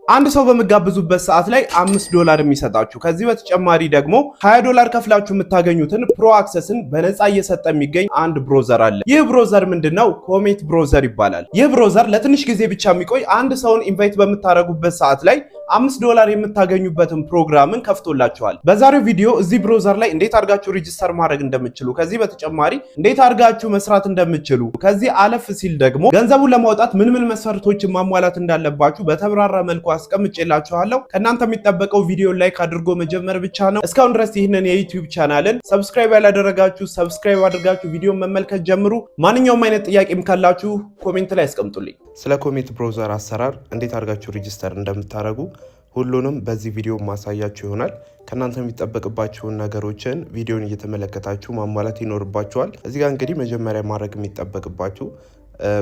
አንድ ሰው በመጋብዙበት ሰዓት ላይ $5 የሚሰጣችሁ። ከዚህ በተጨማሪ ደግሞ $20 ከፍላችሁ የምታገኙትን ፕሮ አክሰስን በነፃ እየሰጠ የሚገኝ አንድ ብሮዘር አለ። ይህ ብሮዘር ምንድነው? ኮሜት ብሮዘር ይባላል። ይህ ብሮዘር ለትንሽ ጊዜ ብቻ የሚቆይ አንድ ሰውን ኢንቫይት በምታደርጉበት ሰዓት ላይ $5 የምታገኙበትን ፕሮግራምን ከፍቶላችኋል። በዛሬው ቪዲዮ እዚህ ብሮዘር ላይ እንዴት አድርጋችሁ ሬጂስተር ማድረግ እንደምትችሉ፣ ከዚህ በተጨማሪ እንዴት አድርጋችሁ መስራት እንደምትችሉ፣ ከዚህ አለፍ ሲል ደግሞ ገንዘቡን ለማውጣት ምን መስፈርቶችን ማሟላት እንዳለባችሁ በተብራራ መልኩ አስቀምጬላችኋለሁ። ከእናንተ የሚጠበቀው ቪዲዮ ላይክ አድርጎ መጀመር ብቻ ነው። እስካሁን ድረስ ይህንን የዩቲዩብ ቻናልን ሰብስክራይብ ያላደረጋችሁ ሰብስክራይብ አድርጋችሁ ቪዲዮን መመልከት ጀምሩ። ማንኛውም አይነት ጥያቄም ካላችሁ ኮሜንት ላይ አስቀምጡልኝ። ስለ ኮሜት ብሮዘር አሰራር እንዴት አድርጋችሁ ሬጂስተር እንደምታደርጉ ሁሉንም በዚህ ቪዲዮ ማሳያችሁ ይሆናል። ከናንተ የሚጠበቅባችሁን ነገሮችን ቪዲዮን እየተመለከታችሁ ማሟላት ይኖርባችኋል። እዚህ ጋር እንግዲህ መጀመሪያ ማድረግ የሚጠበቅባችሁ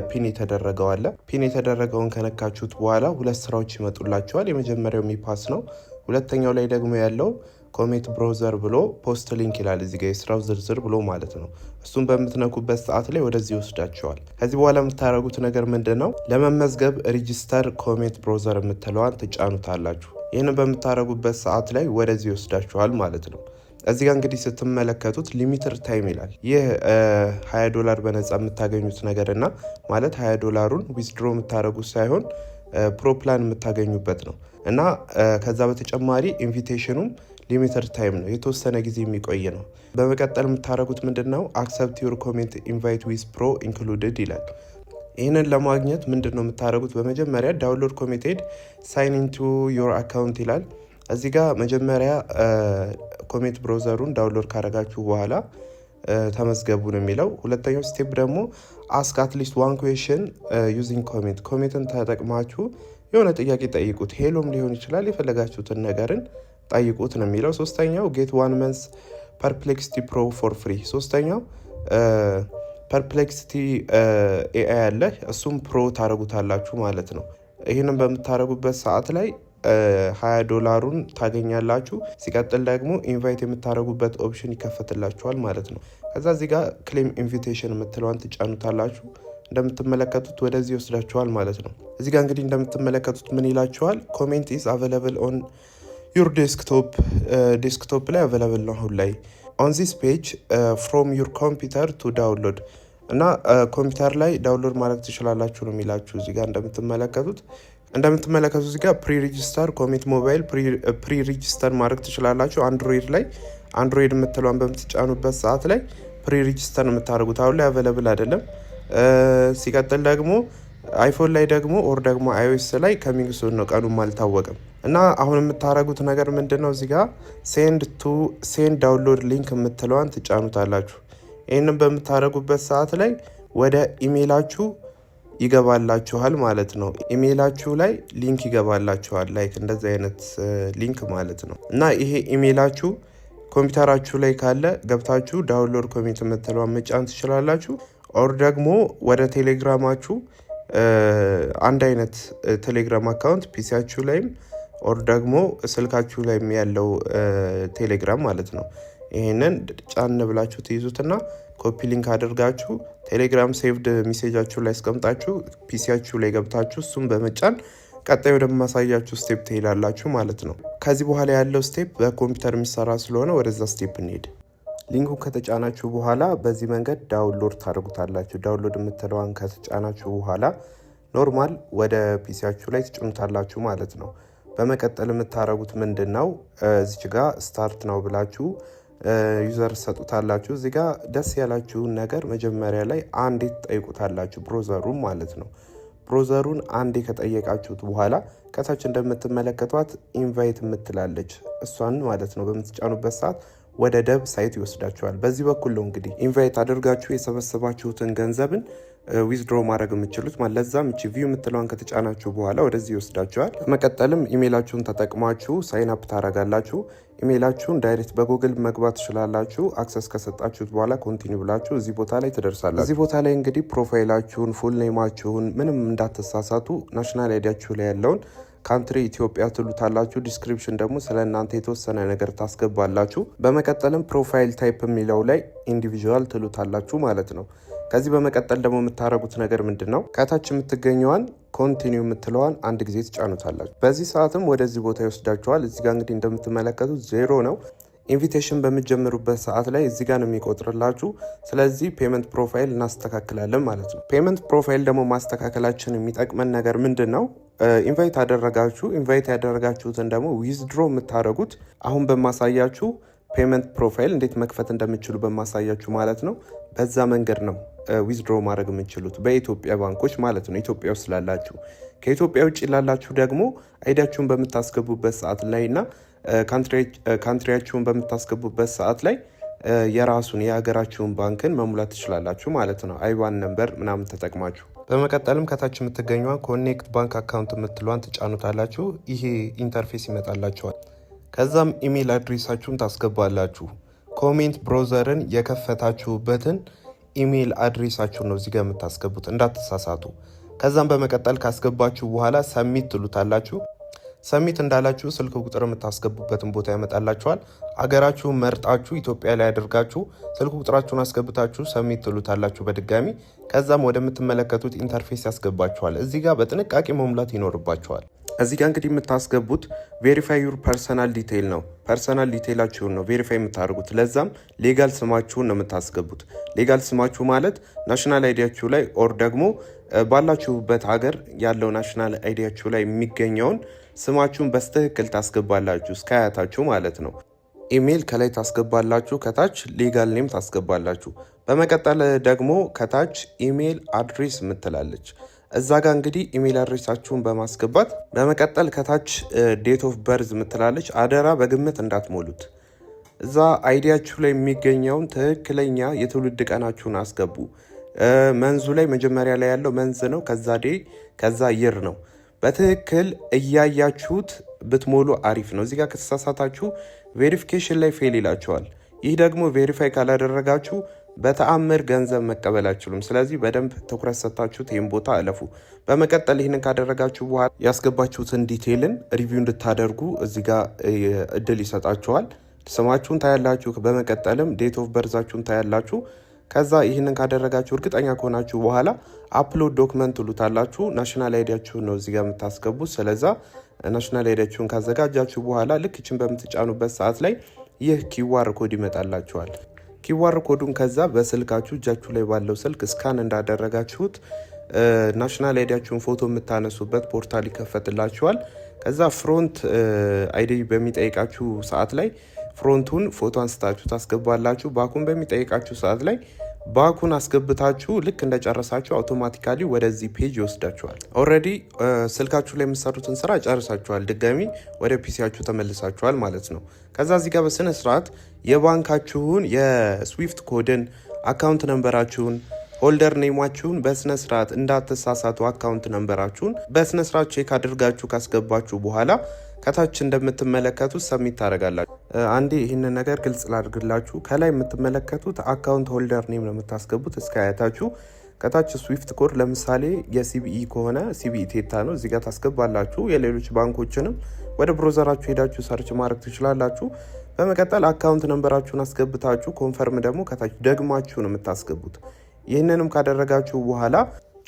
ፒን የተደረገው አለ። ፒን የተደረገውን ከነካችሁት በኋላ ሁለት ስራዎች ይመጡላችኋል። የመጀመሪያው ሚፓስ ነው። ሁለተኛው ላይ ደግሞ ያለው ኮሜት ብሮዘር ብሎ ፖስት ሊንክ ይላል። እዚህ ጋር የስራው ዝርዝር ብሎ ማለት ነው። እሱን በምትነኩበት ሰዓት ላይ ወደዚህ ይወስዳችኋል። ከዚህ በኋላ የምታደርጉት ነገር ምንድነው? ለመመዝገብ ሬጂስተር ኮሜት ብሮዘር የምትለዋን ትጫኑታላችሁ። ይህንን በምታደርጉበት ሰዓት ላይ ወደዚህ ይወስዳችኋል ማለት ነው። እዚህ ጋር እንግዲህ ስትመለከቱት ሊሚትድ ታይም ይላል። ይህ $20 በነፃ የምታገኙት ነገር እና ማለት $20ን ዊዝድሮ የምታደርጉት ሳይሆን ፕሮፕላን የምታገኙበት ነው እና ከዛ በተጨማሪ ኢንቪቴሽኑም ሊሚትድ ታይም ነው፣ የተወሰነ ጊዜ የሚቆይ ነው። በመቀጠል የምታደርጉት ምንድነው? አክሰፕት ዩር ኮሜንት ኢንቫይት ዊዝ ፕሮ ኢንክሉድድ ይላል። ይህንን ለማግኘት ምንድነው የምታደርጉት? በመጀመሪያ ዳውንሎድ ኮሜቴድ ሳይን ኢንቱ ዮር አካውንት ይላል። እዚህ ጋር መጀመሪያ ኮሜት ብሮዘሩን ዳውንሎድ ካደረጋችሁ በኋላ ተመዝገቡ ነው የሚለው። ሁለተኛው ስቴፕ ደግሞ አስክ አትሊስት ዋን ኩዌሽን ዩዚንግ ኮሜት፣ ኮሜትን ተጠቅማችሁ የሆነ ጥያቄ ጠይቁት። ሄሎም ሊሆን ይችላል፣ የፈለጋችሁትን ነገርን ጠይቁት ነው የሚለው። ሶስተኛው ጌት ዋን መንስ ፐርፕሌክሲቲ ፕሮ ፎር ፍሪ። ሶስተኛው ፐርፕሌክሲቲ ኤአይ አለ፣ እሱም ፕሮ ታደረጉታላችሁ ማለት ነው። ይህንን በምታደረጉበት ሰዓት ላይ $20 ታገኛላችሁ። ሲቀጥል ደግሞ ኢንቫይት የምታደረጉበት ኦፕሽን ይከፈትላችኋል ማለት ነው። ከዛ እዚህ ጋር ክሌም ኢንቪቴሽን የምትለዋን ትጫኑታላችሁ። እንደምትመለከቱት ወደዚህ ይወስዳችኋል ማለት ነው። እዚህ ጋር እንግዲህ እንደምትመለከቱት ምን ይላችኋል? ኮሜንት ኢዝ አቬለብል ኦን ዩር ዴስክቶፕ ላይ አቬለብል ነው አሁን ላይ ኦን ዚስ ፔጅ ፍሮም ዩር ኮምፒውተር ቱ ዳውንሎድ እና ኮምፒውተር ላይ ዳውንሎድ ማድረግ ትችላላችሁ ነው የሚላችሁ። እዚህ ጋር እንደምትመለከቱት እዚህ ጋር ፕሪ ሬጂስተር ኮሜት ሞባይል ፕሪ ሬጂስተር ማድረግ ትችላላችሁ። አንድሮይድ የምትለዋን በምትጫኑበት ሰዓት ላይ ፕሪ ሬጂስተር የምታደርጉት አሁን ላይ አቬለብል አይደለም። ሲቀጥል ደግሞ አይፎን ላይ ደግሞ ኦር ደግሞ አይኦኤስ ላይ ከሚንግ ሱን ነው፣ ቀኑም አልታወቅም። እና አሁን የምታደርጉት ነገር ምንድነው? እዚህ ጋር ሴንድ ዳውንሎድ ሊንክ የምትለዋን ትጫኑታላችሁ። ይህንን በምታደርጉበት ሰዓት ላይ ወደ ኢሜይላችሁ ይገባላችኋል ማለት ነው። ኢሜይላችሁ ላይ ሊንክ ይገባላችኋል፣ ላይክ እንደዚህ አይነት ሊንክ ማለት ነው። እና ይሄ ኢሜይላችሁ ኮምፒውተራችሁ ላይ ካለ ገብታችሁ ዳውንሎድ ኮሜት የምትለዋን መጫን ትችላላችሁ። ኦር ደግሞ ወደ ቴሌግራማችሁ አንድ አይነት ቴሌግራም አካውንት ፒሲያችሁ ላይም ኦር ደግሞ ስልካችሁ ላይም ያለው ቴሌግራም ማለት ነው። ይህንን ጫን ብላችሁ ትይዙትና ኮፒ ሊንክ አድርጋችሁ ቴሌግራም ሴቭድ ሜሴጃችሁ ላይ አስቀምጣችሁ ፒሲያችሁ ላይ ገብታችሁ እሱም በመጫን ቀጣይ ወደማሳያችሁ ስቴፕ ትሄዳላችሁ ማለት ነው። ከዚህ በኋላ ያለው ስቴፕ በኮምፒውተር የሚሰራ ስለሆነ ወደዛ ስቴፕ እንሄድ። ሊንኩን ከተጫናችሁ በኋላ በዚህ መንገድ ዳውንሎድ ታደርጉታላችሁ። ዳውንሎድ የምትለዋን ከተጫናችሁ በኋላ ኖርማል ወደ ፒሲያችሁ ላይ ትጭኑታላችሁ ማለት ነው። በመቀጠል የምታደርጉት ምንድነው? እዚች ጋር ስታርት ነው ብላችሁ ዩዘር ሰጡታላችሁ። እዚህ ጋር ደስ ያላችሁን ነገር መጀመሪያ ላይ አንዴ ትጠይቁታላችሁ፣ ብሮዘሩን ማለት ነው። ብሮዘሩን አንዴ ከጠየቃችሁት በኋላ ከታች እንደምትመለከቷት ኢንቫይት የምትላለች እሷን ማለት ነው በምትጫኑበት ሰዓት ወደ ደብ ሳይት ይወስዳችኋል። በዚህ በኩል ነው እንግዲህ ኢንቫይት አድርጋችሁ የሰበሰባችሁትን ገንዘብን ዊዝድሮ ማድረግ የምትችሉት ማለት። ለዛም እቺ ቪው የምትለዋን ከተጫናችሁ በኋላ ወደዚህ ይወስዳችኋል። በመቀጠልም ኢሜይላችሁን ተጠቅማችሁ ሳይን አፕ ታደርጋላችሁ። ኢሜይላችሁን ዳይሬክት በጉግል መግባት ትችላላችሁ። አክሰስ ከሰጣችሁት በኋላ ኮንቲኒው ብላችሁ እዚህ ቦታ ላይ ትደርሳላችሁ። እዚህ ቦታ ላይ እንግዲህ ፕሮፋይላችሁን፣ ፉል ኔማችሁን ምንም እንዳትሳሳቱ ናሽናል አይዲያችሁ ላይ ያለውን ካንትሪ ኢትዮጵያ ትሉታላችሁ። ዲስክሪፕሽን ደግሞ ስለ እናንተ የተወሰነ ነገር ታስገባላችሁ። በመቀጠልም ፕሮፋይል ታይፕ የሚለው ላይ ኢንዲቪዥዋል ትሉታላችሁ ማለት ነው። ከዚህ በመቀጠል ደግሞ የምታደርጉት ነገር ምንድን ነው? ከታች የምትገኘዋን ኮንቲኒው የምትለዋን አንድ ጊዜ ትጫኑታላችሁ። በዚህ ሰዓትም ወደዚህ ቦታ ይወስዳችኋል። እዚህ ጋር እንግዲህ እንደምትመለከቱት 0 ነው። ኢንቪቴሽን በምትጀምሩበት ሰዓት ላይ እዚህ ጋር ነው የሚቆጥርላችሁ። ስለዚህ ፔመንት ፕሮፋይል እናስተካክላለን ማለት ነው። ፔመንት ፕሮፋይል ደግሞ ማስተካከላችን የሚጠቅመን ነገር ምንድን ነው? ኢንቫይት አደረጋችሁ። ኢንቫይት ያደረጋችሁትን ደግሞ ዊዝድሮ የምታደርጉት አሁን በማሳያችሁ ፔመንት ፕሮፋይል እንዴት መክፈት እንደምችሉ በማሳያችሁ ማለት ነው። በዛ መንገድ ነው ዊዝድሮ ማድረግ የምችሉት በኢትዮጵያ ባንኮች ማለት ነው። ኢትዮጵያ ውስጥ ላላችሁ፣ ከኢትዮጵያ ውጭ ላላችሁ ደግሞ አይዲያችሁን በምታስገቡበት ሰዓት ላይ እና ካንትሪያችሁን በምታስገቡበት ሰዓት ላይ የራሱን የሀገራችሁን ባንክን መሙላት ትችላላችሁ ማለት ነው። አይባን ነምበር ምናምን ተጠቅማችሁ። በመቀጠልም ከታች የምትገኘዋን ኮኔክት ባንክ አካውንት የምትሏን ትጫኑታላችሁ። ይሄ ኢንተርፌስ ይመጣላችኋል። ከዛም ኢሜይል አድሬሳችሁን ታስገባላችሁ። ኮሜንት ብሮዘርን የከፈታችሁበትን ኢሜይል አድሬሳችሁን ነው እዚጋ የምታስገቡት፣ እንዳትሳሳቱ። ከዛም በመቀጠል ካስገባችሁ በኋላ ሰሚት ትሉታላችሁ። ሰሚት እንዳላችሁ ስልክ ቁጥር የምታስገቡበትን ቦታ ያመጣላችኋል። አገራችሁን መርጣችሁ ኢትዮጵያ ላይ አድርጋችሁ ስልክ ቁጥራችሁን አስገብታችሁ ሰሚት ትሉታላችሁ በድጋሚ። ከዛም ወደምትመለከቱት ኢንተርፌስ ያስገባችኋል። እዚህ ጋር በጥንቃቄ መሙላት ይኖርባችኋል። እዚህ ጋር እንግዲህ የምታስገቡት ቬሪፋይ ዩር ፐርሰናል ዲቴይል ነው። ፐርሰናል ዲቴይላችሁን ነው ቬሪፋይ የምታደርጉት። ለዛም ሌጋል ስማችሁን ነው የምታስገቡት። ሌጋል ስማችሁ ማለት ናሽናል አይዲያችሁ ላይ ኦር ደግሞ ባላችሁበት ሀገር ያለው ናሽናል አይዲያችሁ ላይ የሚገኘውን ስማችሁን በስትክክል ታስገባላችሁ፣ እስከ አያታችሁ ማለት ነው። ኢሜይል ከላይ ታስገባላችሁ፣ ከታች ሌጋል ኔም ታስገባላችሁ። በመቀጠል ደግሞ ከታች ኢሜይል አድሬስ የምትላለች እዛ ጋር እንግዲህ ኢሜይል አድሬሳችሁን በማስገባት በመቀጠል ከታች ዴት ኦፍ በርዝ የምትላለች። አደራ በግምት እንዳትሞሉት። እዛ አይዲያችሁ ላይ የሚገኘውን ትክክለኛ የትውልድ ቀናችሁን አስገቡ። መንዙ ላይ መጀመሪያ ላይ ያለው መንዝ ነው፣ ከዛ ዴይ፣ ከዛ ይር ነው። በትክክል እያያችሁት ብትሞሉ አሪፍ ነው። እዚጋ ከተሳሳታችሁ ቬሪፊኬሽን ላይ ፌል ይላችኋል። ይህ ደግሞ ቬሪፋይ ካላደረጋችሁ በተአምር ገንዘብ መቀበል አችሉም። ስለዚህ በደንብ ትኩረት ሰጥታችሁት ይህን ቦታ አለፉ። በመቀጠል ይህንን ካደረጋችሁ በኋላ ያስገባችሁትን ዲቴይልን ሪቪው እንድታደርጉ እዚጋ እድል ይሰጣችኋል። ስማችሁን ታያላችሁ። በመቀጠልም ዴት ኦፍ በርዛችሁን ታያላችሁ። ከዛ ይህንን ካደረጋችሁ እርግጠኛ ከሆናችሁ በኋላ አፕሎድ ዶክመንት ትሉታላችሁ። ናሽናል አይዲያችሁን ነው እዚጋ የምታስገቡት። ስለዛ ናሽናል አይዲያችሁን ካዘጋጃችሁ በኋላ ልክ ይችን በምትጫኑበት ሰዓት ላይ ይህ ኪዋር ኮድ ይመጣላችኋል። ኪዋር ኮዱን ከዛ በስልካችሁ እጃችሁ ላይ ባለው ስልክ ስካን እንዳደረጋችሁት ናሽናል አይዲያችሁን ፎቶ የምታነሱበት ፖርታል ይከፈትላችኋል። ከዛ ፍሮንት አይዲ በሚጠይቃችሁ ሰዓት ላይ ፍሮንቱን ፎቶ አንስታችሁ ታስገባላችሁ። ባኩን በሚጠይቃችሁ ሰዓት ላይ ባኩን አስገብታችሁ ልክ እንደጨረሳችሁ አውቶማቲካሊ ወደዚህ ፔጅ ይወስዳችኋል። ኦልሬዲ ስልካችሁ ላይ የምትሰሩትን ስራ ጨርሳችኋል። ድጋሚ ወደ ፒሲያችሁ ተመልሳችኋል ማለት ነው። ከዛ እዚህ ጋር በስነ ስርዓት የባንካችሁን የስዊፍት ኮድን፣ አካውንት ነንበራችሁን፣ ሆልደር ኔማችሁን በስነ ስርዓት እንዳትሳሳቱ፣ አካውንት ነንበራችሁን በስነ ስርዓት ቼክ አድርጋችሁ ካስገባችሁ በኋላ ከታች እንደምትመለከቱት ሰሚት ታደርጋላችሁ። አንዴ ይህንን ነገር ግልጽ ላድርግላችሁ። ከላይ የምትመለከቱት አካውንት ሆልደር ኔም ነው የምታስገቡት እስከ አያታችሁ። ከታች ስዊፍት ኮድ ለምሳሌ የሲቢኢ ከሆነ ሲቢኢ ቴታ ነው እዚጋ ታስገባላችሁ። የሌሎች ባንኮችንም ወደ ብሮዘራችሁ ሄዳችሁ ሰርች ማድረግ ትችላላችሁ። በመቀጠል አካውንት ነንበራችሁን አስገብታችሁ ኮንፈርም ደግሞ ከታች ደግማችሁ ነው የምታስገቡት። ይህንንም ካደረጋችሁ በኋላ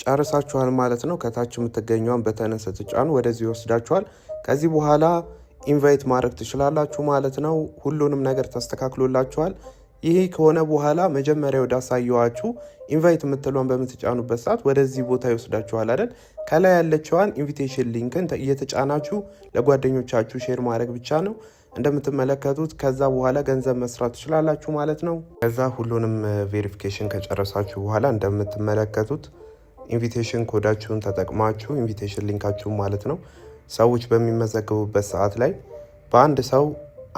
ጨርሳችኋል ማለት ነው። ከታች የምትገኘዋን በተን ስትጫኑ ወደዚህ ይወስዳችኋል። ከዚህ በኋላ ኢንቫይት ማድረግ ትችላላችሁ ማለት ነው። ሁሉንም ነገር ተስተካክሎላችኋል። ይሄ ከሆነ በኋላ መጀመሪያ ወደ አሳየዋችሁ ኢንቫይት የምትለውን በምትጫኑበት ሰዓት ወደዚህ ቦታ ይወስዳችኋል አይደል? ከላይ ያለችዋን ኢንቪቴሽን ሊንክን እየተጫናችሁ ለጓደኞቻችሁ ሼር ማድረግ ብቻ ነው እንደምትመለከቱት። ከዛ በኋላ ገንዘብ መስራት ትችላላችሁ ማለት ነው። ከዛ ሁሉንም ቬሪፊኬሽን ከጨረሳችሁ በኋላ እንደምትመለከቱት ኢንቪቴሽን ኮዳችሁን ተጠቅማችሁ ኢንቪቴሽን ሊንካችሁን ማለት ነው ሰዎች በሚመዘገቡበት ሰዓት ላይ በአንድ ሰው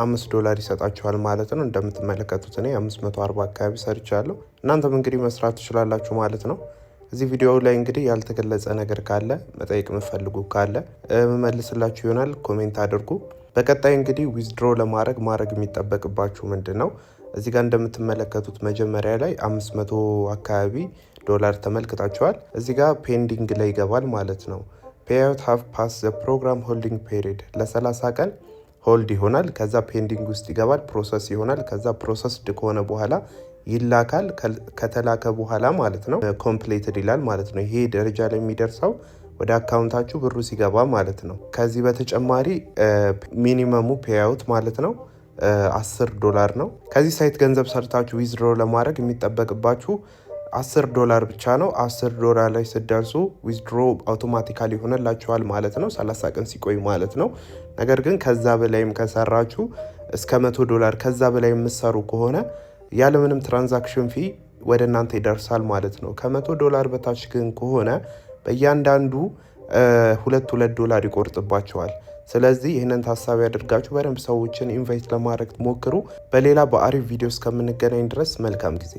$5 ይሰጣችኋል ማለት ነው። እንደምትመለከቱት እኔ 540 አካባቢ ሰርቻለሁ። እናንተም እንግዲህ መስራት ትችላላችሁ ማለት ነው። እዚህ ቪዲዮ ላይ እንግዲህ ያልተገለጸ ነገር ካለ መጠየቅ የምፈልጉ ካለ መመልስላችሁ ይሆናል። ኮሜንት አድርጉ። በቀጣይ እንግዲህ ዊዝድሮ ማድረግ የሚጠበቅባችሁ ምንድን ነው? እዚህ ጋር እንደምትመለከቱት መጀመሪያ ላይ 500 አካባቢ ዶላር ተመልክታችኋል። እዚህ ጋር ፔንዲንግ ላይ ይገባል ማለት ነው። ፔይአውት ሃቭ ፓስ ዘ ፕሮግራም ሆልዲንግ ፔሪድ ለ30 ቀን ሆልድ ይሆናል። ከዛ ፔንዲንግ ውስጥ ይገባል፣ ፕሮሰስ ይሆናል። ከዛ ፕሮሰስድ ከሆነ በኋላ ይላካል። ከተላከ በኋላ ማለት ነው ኮምፕሌትድ ይላል ማለት ነው። ይሄ ደረጃ ላይ የሚደርሰው ወደ አካውንታችሁ ብሩ ሲገባ ማለት ነው። ከዚህ በተጨማሪ ሚኒመሙ ፔይአውት ማለት ነው $10 ነው። ከዚህ ሳይት ገንዘብ ሰርታችሁ ዊዝድሮ ለማድረግ የሚጠበቅባችሁ $10 ብቻ ነው። $10 ላይ ስትደርሱ ዊዝድሮ አውቶማቲካሊ ይሆንላችኋል ማለት ነው፣ 30 ቀን ሲቆይ ማለት ነው። ነገር ግን ከዛ በላይም ከሰራችሁ እስከ $100 ከዛ በላይ የምትሰሩ ከሆነ ያለምንም ትራንዛክሽን ፊ ወደ እናንተ ይደርሳል ማለት ነው። $100 በታች ግን ከሆነ በእያንዳንዱ $2 ይቆርጥባቸዋል። ስለዚህ ይህንን ታሳቢ ያደርጋችሁ በደንብ ሰዎችን ኢንቫይት ለማድረግ ሞክሩ። በሌላ በአሪፍ ቪዲዮ እስከምንገናኝ ድረስ መልካም ጊዜ